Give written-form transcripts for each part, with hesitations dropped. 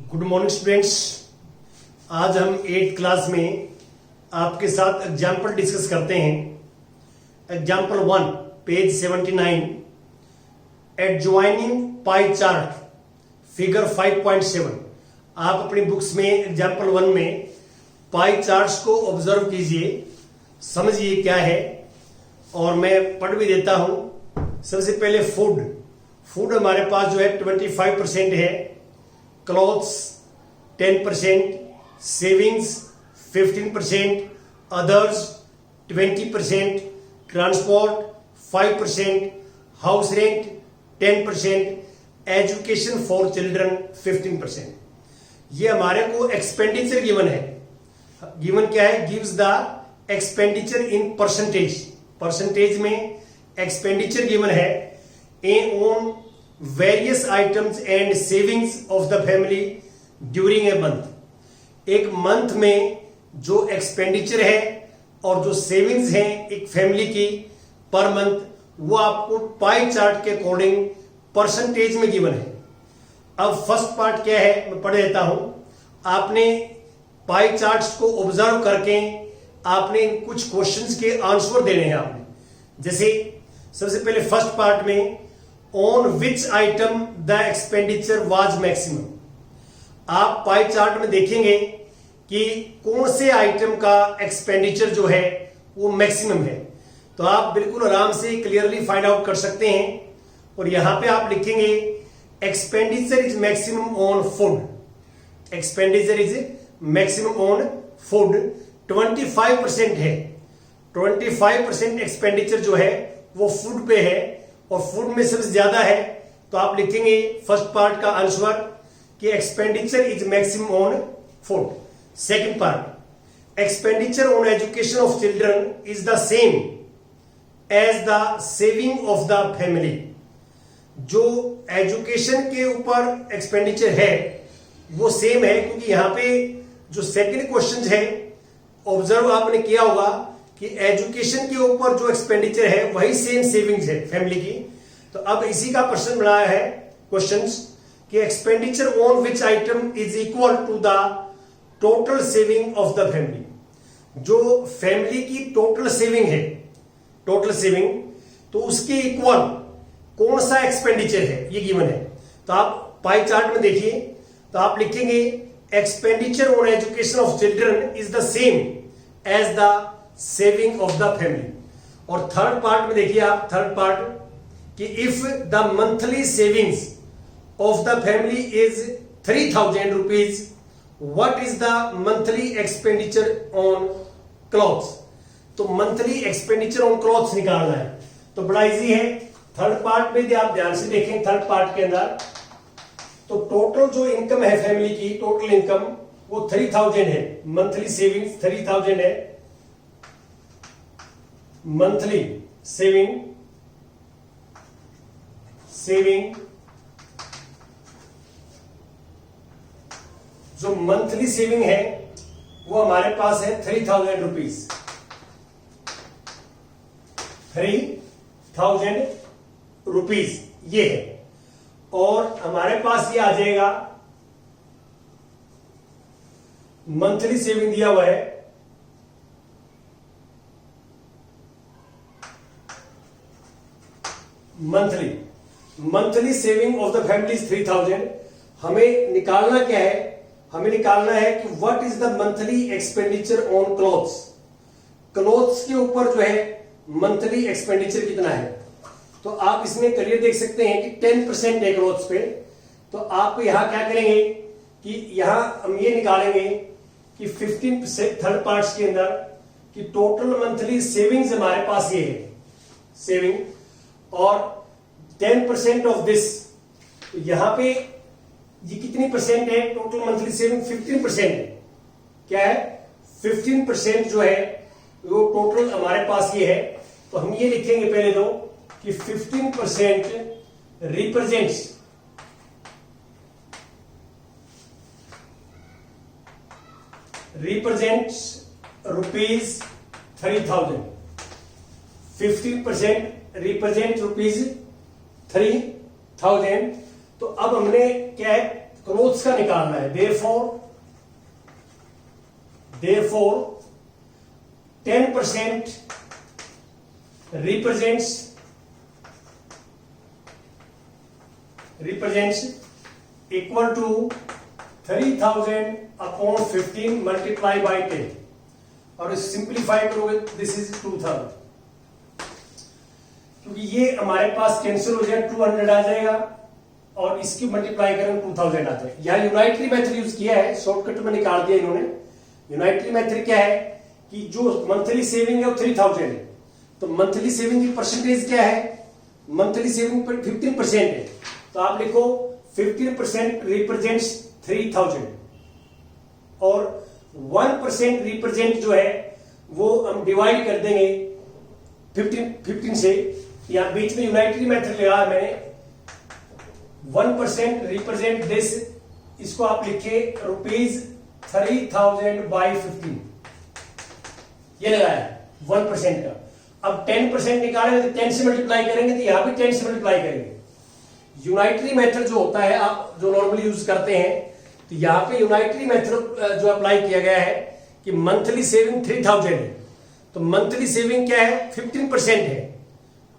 Good morning students. आज हम 8th class में आपके साथ एग्जाम्पल डिस्कस करते हैं। Example 1 page 79 adjoining pie chart figure 5.7। आप अपनी बुक्स में एग्जाम्पल 1 में पाई चार्ट्स को ऑब्जर्व कीजिए, समझिए क्या है, और मैं पढ़ भी देता हूं। सबसे पहले फूड हमारे पास जो है 25% है, clothes 10%, savings 15%, others 20%, transport 5%, house rent 10%, education for children 15%। ये हमारे को एक्सपेंडिचर गिवन है। गिवन क्या है? Gives the expenditure in percentage में एक्सपेंडिचर गिवन है on various items and savings of the family during a month. एक मंथ में जो एक्सपेंडिचर है और जो सेविंग्स हैं एक फैमिली की पर मंथ, वो आपको पाई चार्ट के अकॉर्डिंग परसेंटेज में गिवन है। अब फर्स्ट पार्ट क्या है मैं पढ़ देता हूं। आपने पाई चार्ट्स को ऑब्जर्व करके आपने इन कुछ क्वेश्चंस के आंसर देने हैं आपने। जैसे सबसे पहले फर्स्ट पार्ट में on which item the expenditure was maximum. आप पाई चार्ट में देखेंगे कि कौन से आइटम का एक्सपेंडिचर जो है वो मैक्सिमम है, तो आप बिल्कुल आराम से क्लियरली फाइंड आउट कर सकते हैं। और यहां पे आप लिखेंगे expenditure is maximum on food. Expenditure is maximum on food 25% है। 25% एक्सपेंडिचर जो है वो फूड पे है और फूड में सबसे ज्यादा है, तो आप लिखेंगे फर्स्ट पार्ट का आंसर कि expenditure is maximum on food. Second part, expenditure on education of children is the same as the saving of the family. जो एजुकेशन के ऊपर एक्सपेंडिचर है वो सेम है, क्योंकि यहां पे जो सेकंड क्वेश्चन है ऑब्जर्व आपने किया होगा कि एजुकेशन के ऊपर जो एक्सपेंडिचर है वही सेम सेविंग्स है फैमिली की। तो अब इसी का प्रश्न बनाया है क्वेश्चंस कि expenditure on which item is equal to the total saving of the family. जो फैमिली की टोटल सेविंग है, टोटल सेविंग, तो उसके इक्वल कौन सा एक्सपेंडिचर है ये गिवन है। तो आप पाई चार्ट में देखिए, तो आप लिखेंगे expenditure on education of children is the same as the saving of the family. और थर्ड पार्ट में देखिए आप, थर्ड पार्ट कि if the monthly savings of the family is 3000 rupees, what is the monthly expenditure on clothes. तो monthly expenditure on clothes निकालना है, तो बड़ा इजी है। थर्ड पार्ट में यदि आप ध्यान से देखें, थर्ड पार्ट के अंदर तो टोटल जो इनकम है फैमिली की, टोटल इनकम वो 3000 है। मंथली सेविंग्स 3000 है, मंथली सेविंग जो मंथली सेविंग है वो हमारे पास है 3000 रुपीज। 3000 रुपीज ये है, और हमारे पास ये आ जाएगा मंथली सेविंग दिया हुआ है monthly saving of the family is 3000। हमें निकालना क्या है? हमें निकालना है कि what is the monthly expenditure on clothes. Clothes के ऊपर जो है मंथली एक्सपेंडिचर कितना है, तो आप इसमें क्लियर देख सकते हैं कि 10% है क्लॉथ्स पे। तो आप यहां क्या करेंगे कि यहां हम ये निकालेंगे कि 15% थर्ड पार्ट्स के अंदर कि टोटल मंथली सेविंग्स हमारे पास ये है सेविंग, और 10% ऑफ दिस, यहां पे ये कितनी परसेंट है? टोटल मंथली सेविंग 15% है। क्या है? 15% जो है वो टोटल हमारे पास ये है। तो हम ये लिखेंगे पहले तो कि 15% रिप्रेजेंट्स रुपीज 3000। 15% represent rupees 3000। तो अब हमने क्या है क्लोथ्स का निकालना है। Therefore 10% represents equal to 3000 upon 15 multiply by 10 और सिंप्लीफाई करोगे दिस इज 2/3 क्योंकि ये हमारे पास कैंसिल हो जाएगा 200 आ जाएगा और इसकी मल्टीप्लाई करेंगे 2000 आता है। यहाँ यूनाइटरी मेथड यूज किया है, शॉर्टकट में निकाल दिया इन्होंने। यूनाइटरी मेथड क्या है कि जो मंथली सेविंग है वो 3000 है, तो मंथली सेविंग की परसेंटेज क्या है, मंथली सेविंग पर 15% है, तो आप लिखो 15% रिप्रेजेंट्स 3000 और 1% रिप्रेजेंट जो है वो हम डिवाइड कर देंगे 15 से। यहां बीच में यूनाइटरी मेथड लगा मैंने, 1% रिप्रेजेंट दिस, इसको आप लिखे ₹3000/15, ये लगाया 1% का। अब 10% निकालेंगे तो 10 से मल्टीप्लाई करेंगे, तो यहां भी 10 से मल्टीप्लाई करेंगे। यूनाइटरी मेथड जो होता है आप जो नॉर्मली यूज करते हैं, तो यहां पे यूनाइटरी मेथड जो अप्लाई किया गया है कि मंथली सेविंग 3000 है, तो मंथली सेविंग क्या है 15% है,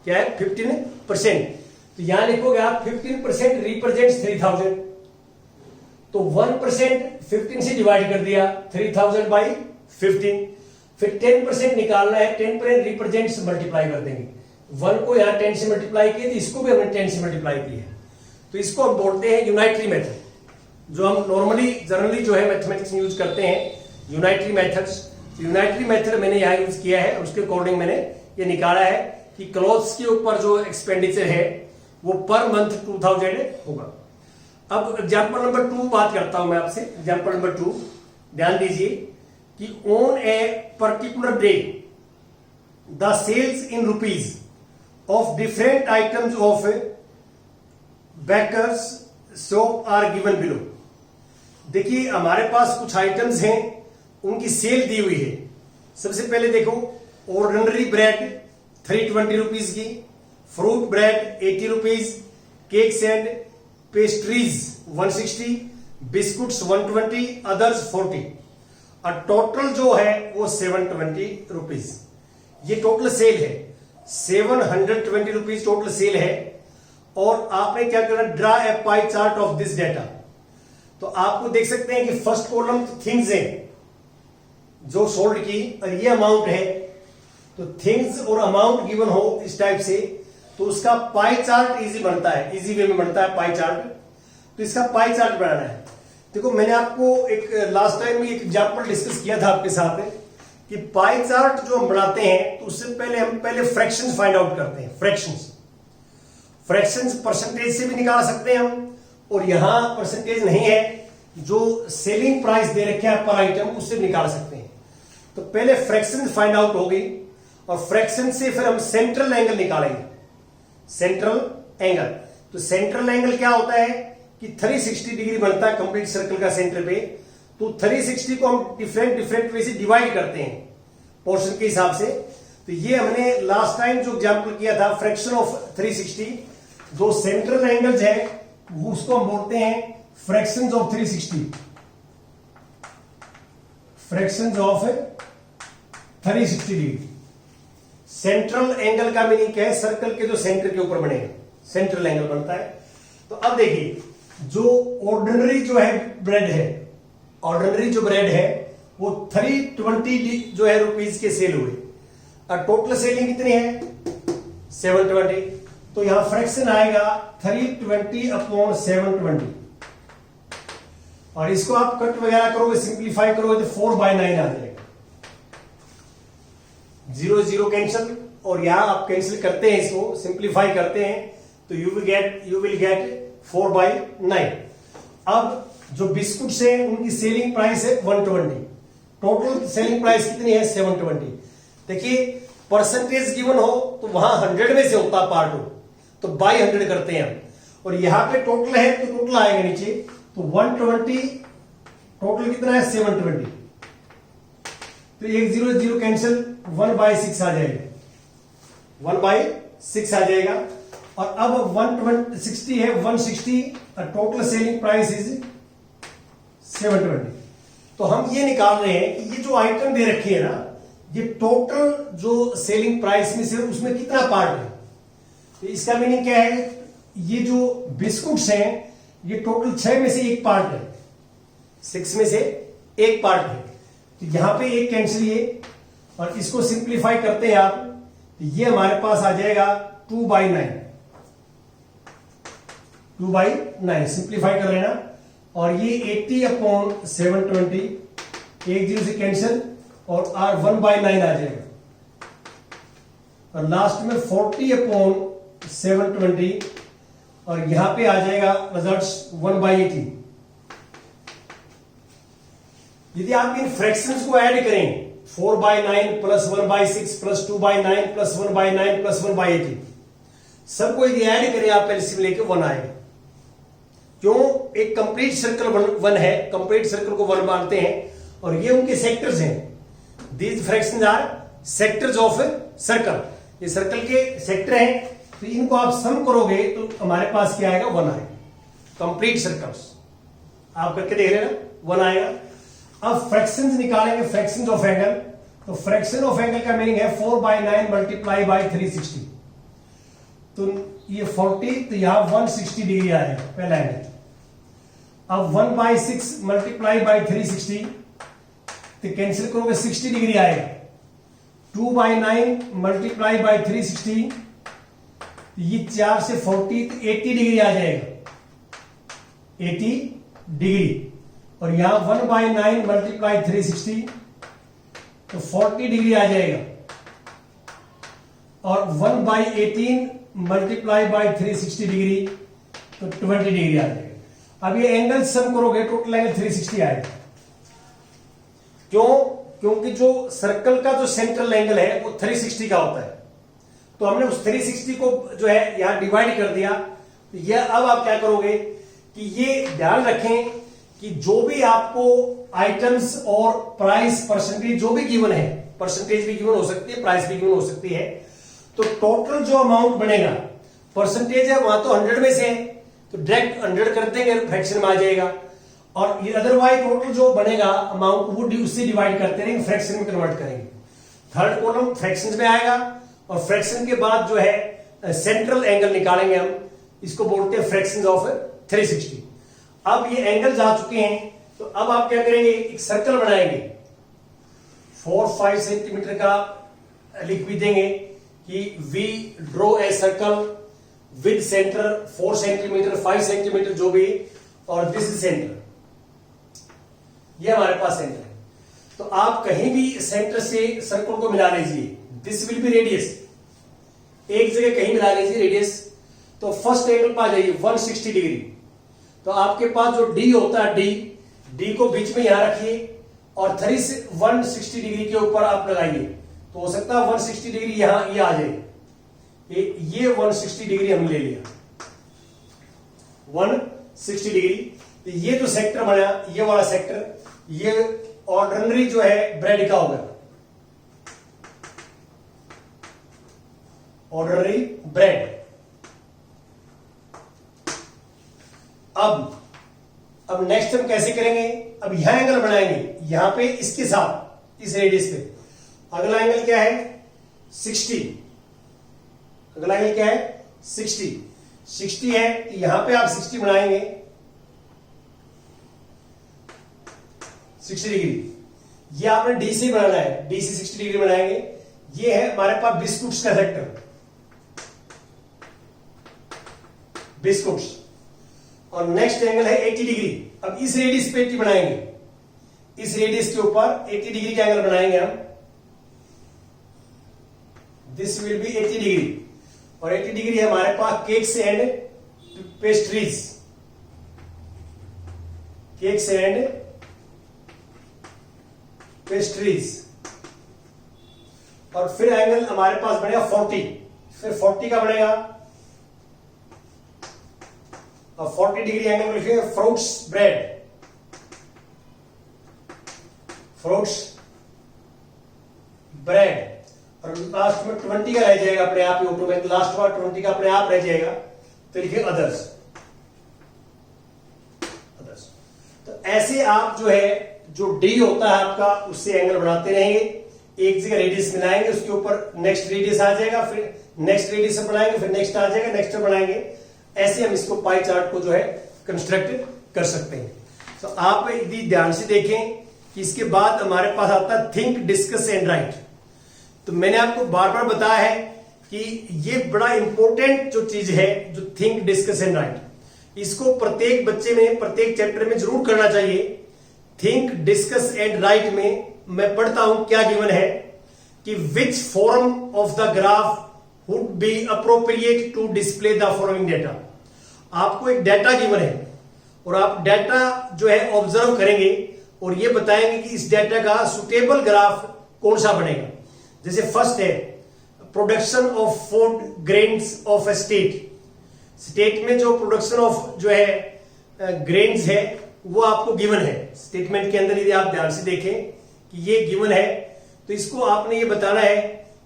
क्या है 15%, तो यहां लिखोगे आप 15% रिप्रेजेंट्स 3000, तो 1% 15 से डिवाइड कर दिया 3000/15, फिर 10% निकालना है, 10% रिप्रेजेंट्स मल्टीप्लाई कर देंगे, 1 को यहां 10 से मल्टीप्लाई किया, तो इसको भी हमने 10 से मल्टीप्लाई किया है, तो इसको हम बोलते हैं यूनाइटरी मेथड, जो हम नॉर्मली जनरली जो है मैथमेटिक्स में यूज करते हैं यूनाइटरी मेथड्स। यूनाइटरी मेथड मैंने यहाँ यूज किया है, उसके अकॉर्डिंग मैंने ये निकाला है कि क्लॉथ्स के ऊपर जो एक्सपेंडिचर है वो पर मंथ 2000 होगा। अब एग्जाम्पल नंबर 2 बात करता हूं मैं आपसे। एग्जाम्पल नंबर 2 ध्यान दीजिए कि on a particular day the sales in rupees of different items of bakers shop are given below. देखिए हमारे पास कुछ आइटम्स हैं, उनकी सेल दी हुई है। सबसे पहले देखो, ऑर्डिनरी ब्रेड 320 रुपीज की, fruit bread 80 rupees, cakes and pastries 160, biscuits 120, others 40, और टोटल जो है वो 720 रुपीज। ये टोटल सेल है, 720 रुपीज टोटल सेल है। और आपने क्या करना, draw a pie chart of this data. तो आपको देख सकते हैं कि फर्स्ट कॉलम थिंग्स है जो सोल्ड की, और ये अमाउंट है, तो थिंग्स और अमाउंट गिवन हो इस टाइप से, तो उसका पाई चार्ट इजी बनता है, इजी वे में बनता है पाई चार्ट। तो इसका पाई चार्ट बनाना है। देखो मैंने आपको एक लास्ट टाइम में एक एग्जांपल डिस्कस किया था आपके साथ कि पाई चार्ट जो हम बनाते हैं तो उससे पहले हम फ्रैक्शंस फाइंड आउट करते हैं। फ्रैक्शंस परसेंटेज से भी निकाल सकते हैं हम, और यहां परसेंटेज नहीं है, जो सेलिंग प्राइस दे रखे हैं पर आइटम उससे भी निकाल सकते हैं। तो पहले फ्रैक्शन फाइंड आउट होगी, और फ्रैक्शन से फिर हम सेंट्रल एंगल निकालेंगे। सेंट्रल एंगल, तो सेंट्रल एंगल क्या होता है कि 360 डिग्री बनता है कंप्लीट सर्कल का सेंटर पे। तो 360 को हम डिफरेंट वे से डिवाइड करते हैं पोर्शन के हिसाब से। तो ये हमने लास्ट टाइम जो एग्जांपल किया था फ्रैक्शन ऑफ 360, जो सेंट्रल एंगल्स है उसको हम बोलते हैं fractions of 360, fractions of 360 degree. Central angle का मीनिंग क्या है, सर्कल के जो सेंटर के ऊपर बनेगा सेंट्रल एंगल बनता है। तो अब देखिए, जो ऑर्डिनरी जो है ब्रेड है, ऑर्डिनरी जो ब्रेड है वो 320 जो है रुपीज के सेल हुए, और टोटल सेलिंग कितनी है 720। तो यहां फ्रैक्शन आएगा 320/720, और इसको आप कट वगैरह करोगे, सिंप्लीफाई करोगे तो 4/9 आ जाएगा। 0 0 कैंसिल, और यहां आप कैंसिल करते हैं, इसको सिंप्लीफाई करते हैं, तो यू विल गेट 4/9। अब जो बिस्कुट्स है उनकी सेलिंग प्राइस है 120, टोटल सेलिंग प्राइस कितनी है 720। देखिए परसेंटेज गिवन हो तो वहां 100 में से होता पार्ट हो, तो बाई 100 करते हैं हम, और यहां पे टोटल है तो टोटल आएगा नीचे, तो 120 टोटल कितना है 720। तो 1 0 0 कैंसिल, 1/6 आ जाएगा, 1/6 आ जाएगा। और अब 160 है 160, टोटल सेलिंग प्राइस इज 720। तो हम ये निकाल रहे हैं कि ये जो आइटम दे रखी है ना, ये टोटल जो सेलिंग प्राइस में से उसमें कितना पार्ट है। तो इसका मीनिंग क्या है, ये जो बिस्कुट्स हैं ये टोटल 6 में से एक पार्ट है, 6 में से एक पार्ट है। तो यहां पे एक कैंसिल ये, और इसको सिंप्लीफाई करते हैं आप, तो ये हमारे पास आ जाएगा 2/9, 2/9 सिंप्लीफाई कर लेना। और ये 80/720, एक जीरो से कैंसिल, और R 1/9 आ जाएगा। और लास्ट में 40/720, और यहां पे आ जाएगा रिजल्ट्स 1/18। यदि आप इन फ्रैक्शंस को ऐड करें, 4/9 प्लस 1/6 प्लस 2/9 प्लस 1/9 प्लस 1/18, सबको यदि ऐड करें आप एलसीएम लेके 1 आएगा। क्यों? एक कंप्लीट सर्कल 1 है, कंप्लीट सर्कल को 1 मानते हैं, और ये उनके सेक्टर्स हैं। These fractions are sectors of circle, ये सर्कल के सेक्टर हैं। तो इनको आप सम करोगे तो हमारे पास क्या आएगा, 1 आएगा। कंप्लीट सर्कल्स आप करके देख लेना, 1 आएगा। अब फ्रैक्शंस निकालेंगे, फ्रैक्शंस ऑफ एंगल। तो फ्रैक्शन ऑफ एंगल का मीनिंग है 4/9 मल्टीप्लाई बाई 360। तो ये 40, तो यहां 160 डिग्री आएगा पहला एंगल। अब 1/6 मल्टीप्लाई बाई 360, तो कैंसिल करोगे 60 डिग्री आएगा। 2/9 मल्टीप्लाई बाई 360, ये 4 से 40, तो 80 डिग्री आ जाएगा, 80 डिग्री। और यहां 1/9 मल्टीप्लाई 360, तो 40 डिग्री आ जाएगा। और 1/18 मल्टीप्लाई बाई 360 डिग्री, तो 20 डिग्री आ जाएगा। अब ये एंगल सम करोगे, टोटल एंगल 360 आएगा। क्यों? क्योंकि जो सर्कल का जो सेंट्रल एंगल है वो 360 का होता है। तो हमने उस 360 को जो है यहां डिवाइड कर दिया। तो ये अब आप क्या करोगे कि ये ध्यान रखें कि जो भी आपको आइटम्स और प्राइस परसेंटेज जो भी गिवन है, परसेंटेज भी गिवन हो सकती है, प्राइस भी गिवन हो सकती है, तो टोटल जो अमाउंट बनेगा, परसेंटेज है वहां तो 100 में से है, तो डायरेक्ट 100 कर देंगे, फ्रैक्शन में आ जाएगा। और ये अदरवाइज टोटल जो बनेगा अमाउंट वो उससे डिवाइड करते रहेंगे, फ्रैक्शन में कन्वर्ट करेंगे। थर्ड कॉलम फ्रैक्शंस में आएगा, और फ्रैक्शन के बाद जो है सेंट्रल एंगल निकालेंगे हम, इसको बोलते हैं फ्रैक्शंस ऑफ 360। अब ये एंगल्स आ चुके हैं, तो अब आप क्या करेंगे, एक सर्कल बनाएंगे 4-5 सेंटीमीटर का, लिख भी देंगे कि we draw a circle with centre 4 centimetre 5 centimetre जो भी, और दिस इज सेंटर। ये हमारे पास सेंटर है। तो आप कहीं भी सेंटर से सर्कल को मिला लीजिए, दिस विल बी रेडियस, एक जगह कहीं मिला लीजिए रेडियस। तो फर्स्ट एंगल पर आ जाइए 160 डिग्री। तो आपके पास जो डी होता है, डी को बीच में यहां रखिए, और 160 डिग्री के ऊपर आप लगाइए। तो हो सकता है 160 डिग्री यहां ये आ जाए, ये 160 डिग्री हम ले लिया, 160 डिग्री। तो ये जो सेक्टर बना, ये वाला सेक्टर, ये ऑर्डिनरी जो है ब्रेड का होगा, ऑर्डिनरी ब्रेड। अब नेक्स्ट हम कैसे करेंगे, अब यहां एंगल बनाएंगे, यहां पे इसके साथ, इस रेडियस पे। अगला एंगल क्या है, 60। अगला एंगल क्या है, 60 है, तो यहां पे आप 60 बनाएंगे, 60 डिग्री। ये आपने डी से बनाना है, डी से 60 डिग्री बनाएंगे। ये है हमारे पास बिस्कुट्स का सेक्टर, बिस्कुट्स। और नेक्स्ट एंगल है 80 डिग्री। अब इस रेडियस पे 80 बनाएंगे, इस रेडियस के ऊपर 80 डिग्री का एंगल बनाएंगे हम, दिस विल बी 80 डिग्री। और 80 डिग्री है हमारे पास cakes and pastries, cakes and pastries. और फिर एंगल हमारे पास बनेगा 40, फिर 40 का बनेगा, और 40 डिग्री एंगल लिखेंगे फ्रूट्स ब्रेड, फ्रूट्स ब्रेड। और लास्ट में 20 का रह जाएगा अपने आप ही, ऑटोमेटिक लास्ट बार 20 का अपने आप रह जाएगा, तो लिखिए अदर्स, अदर्स। तो ऐसे आप जो है जो डी होता है आपका उससे एंगल बनाते रहेंगे, एक जगह रेडियस मिलाएंगे, उसके ऊपर नेक्स्ट रेडियस आ जाएगा, फिर नेक्स्ट रेडियस बनाएंगे, फिर नेक्स्ट आ जाएगा, नेक्स्ट बनाएंगे। ऐसे हम इसको पाई चार्ट को जो है कंस्ट्रक्ट कर सकते हैं। तो आप यदि ध्यान से देखें कि इसके बाद हमारे पास आता है थिंक, डिस्कस एंड राइट। तो मैंने आपको बार बार बताया है कि ये बड़ा इंपॉर्टेंट जो चीज है, जो थिंक, डिस्कस एंड राइट, इसको प्रत्येक बच्चे में प्रत्येक चैप्टर में जरूर करना चाहिए। थिंक, डिस्कस एंड राइट में मैं पढ़ता हूं क्या गिवन है कि which form of the graph would be appropriate to display the following data. आपको एक डेटा गिवन है और आप डेटा जो है ऑब्जर्व करेंगे और ये बताएंगे कि इस डेटा का सुटेबल ग्राफ कौन सा बनेगा। जैसे फर्स्ट है production of food grains of A state. State में जो प्रोडक्शन ऑफ जो है ग्रेन्स है वो आपको गिवन है स्टेटमेंट के अंदर। यदि आप ध्यान से देखें कि ये गिवन है तो इसको आपने ये बताना है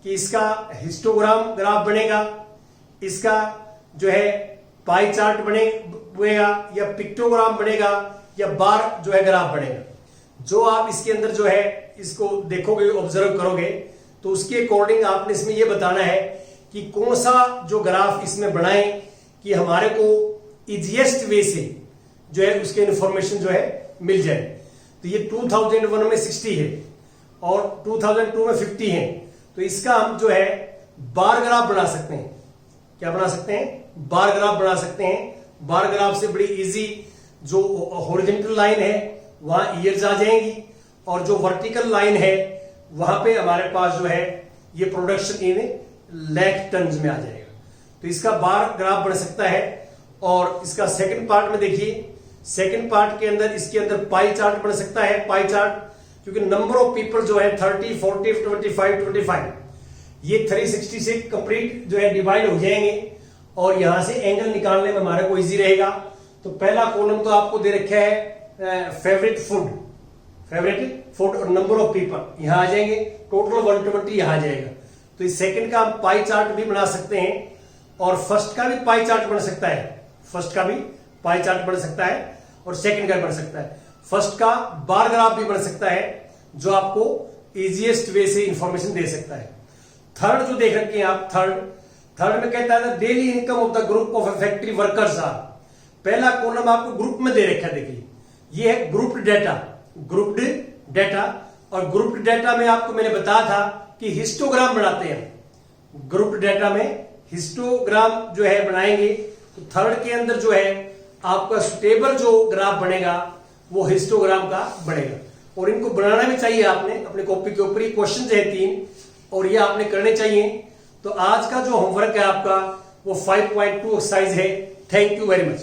कि इसका हिस्टोग्राम ग्राफ बनेगा, इसका जो है पाई चार्ट बनेगा या पिक्टोग्राम बनेगा या बार जो है ग्राफ बनेगा। जो आप इसके अंदर जो है इसको देखोगे, ऑब्जर्व करोगे, तो उसके अकॉर्डिंग आपने इसमें यह बताना है कि कौन सा जो ग्राफ इसमें बनाएं कि हमारे को इजीएस्ट वे से जो है उसके इंफॉर्मेशन जो है मिल जाए। तो ये 2001 में 60 है और 2002 में 50 है, तो इसका हम जो है बार ग्राफ बना सकते हैं। क्या बना सकते हैं? बार ग्राफ बना सकते हैं। बार ग्राफ से बड़ी इजी जो हॉरिजॉन्टल लाइन है वहां ईयर्स आ जाएंगी और जो वर्टिकल लाइन है वहां पे हमारे पास जो है ये प्रोडक्शन इन लाख टन्स में आ जाएगा। तो इसका बार ग्राफ बन सकता है। और इसका सेकंड पार्ट में देखिए, सेकंड पार्ट के अंदर इसके अंदर पाई चार्ट बन सकता है। पाई चार्ट क्योंकि नंबर ऑफ पीपल जो है 30, 40, 25, 25 ये 360 से कंप्लीट जो है डिवाइड हो जाएंगे और यहां से एंगल निकालने में हमारे को इजी रहेगा। तो पहला कॉलम तो आपको दे रखा है फेवरेट फूड और नंबर ऑफ पीपल यहां आ जाएंगे, टोटल 120 यहां आ जाएगा। तो इस सेकंड का हम पाई चार्ट भी बना सकते हैं और फर्स्ट का भी पाई चार्ट बन सकता है। फर्स्ट का भी पाई चार्ट बन सकता है और सेकंड का भी बन सकता है। फर्स्ट का बार ग्राफ भी बन सकता है जो आपको इजीएस्ट वे से इंफॉर्मेशन दे सकता है। थर्ड जो देख रखे हैं आप, थर्ड में कहता है daily income of the group of factory workers are. पहला कॉलम आपको ग्रुप में दे रखा है, देखिए ये है ग्रुप्ड डेटा और ग्रुप्ड डेटा में आपको मैंने बताया था कि हिस्टोग्राम बनाते हैं। ग्रुप्ड डेटा में हिस्टोग्राम जो है बनाएंगे। तो थर्ड के अंदर जो है आपका सुटेबल जो ग्राफ बनेगा वो हिस्टोग्राम का बनेगा और इनको बनाना भी चाहिए आपने अपने कॉपी के ऊपर। क्वेश्चन है 3 और ये आपने करने चाहिए। तो आज का जो होमवर्क है आपका वो 5.2 एक्सरसाइज है। Thank you very much.